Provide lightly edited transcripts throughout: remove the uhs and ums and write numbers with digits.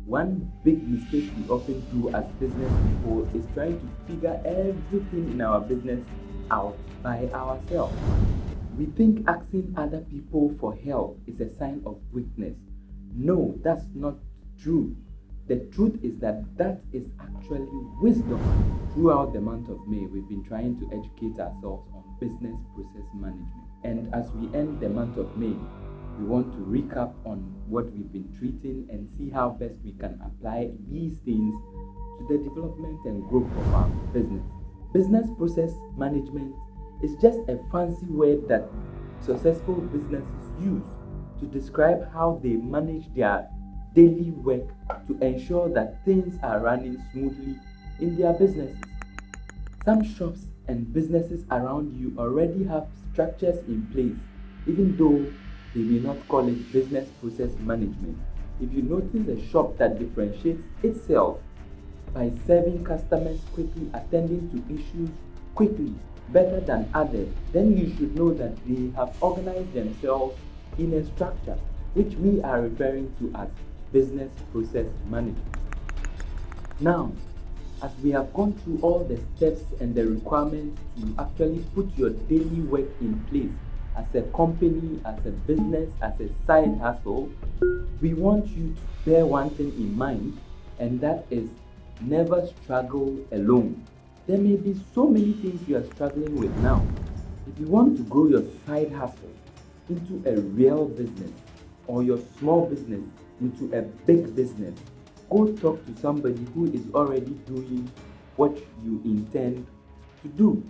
One big mistake we often do as business people is trying to figure everything in our business out by ourselves. We think asking other people for help is a sign of weakness. No, that's not true. The truth is that is actually wisdom. Throughout the month of May, we've been trying to educate ourselves on business process management. And as we end the month of May, we want to recap on what we've been treating and see how best we can apply these things to the development and growth of our business. Business process management is just a fancy word that successful businesses use to describe how they manage their daily work to ensure that things are running smoothly in their businesses. Some shops and businesses around you already have structures in place, even though they may not call it business process management. If you notice a shop that differentiates itself by serving customers quickly, attending to issues quickly, better than others, then you should know that they have organized themselves in a structure, which we are referring to as business process management. Now, as we have gone through all the steps and the requirements to actually put your daily work in place as a company, as a business, as a side hustle, we want you to bear one thing in mind, and that is never struggle alone. There may be so many things you are struggling with now. If you want to grow your side hustle into a real business or your small business into a big business, go talk to somebody who is already doing what you intend to do.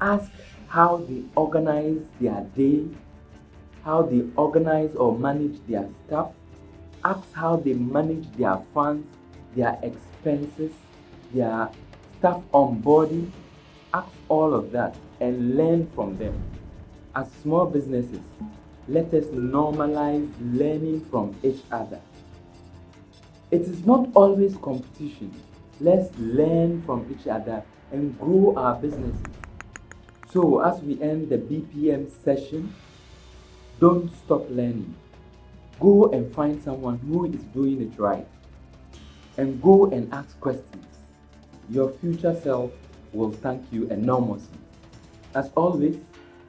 Ask how they organize their day, how they organize or manage their staff. Ask how they manage their funds, their expenses, their staff onboarding. Ask all of that and learn from them. As small businesses, let us normalize learning from each other. It is not always competition. Let's learn from each other and grow our businesses. So, as we end the BPM session, don't stop learning. Go and find someone who is doing it right and go and ask questions. Your future self will thank you enormously. As always,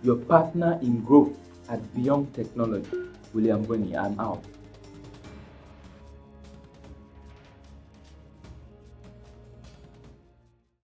your partner in growth at Beyond Technology, William Boni. I'm out.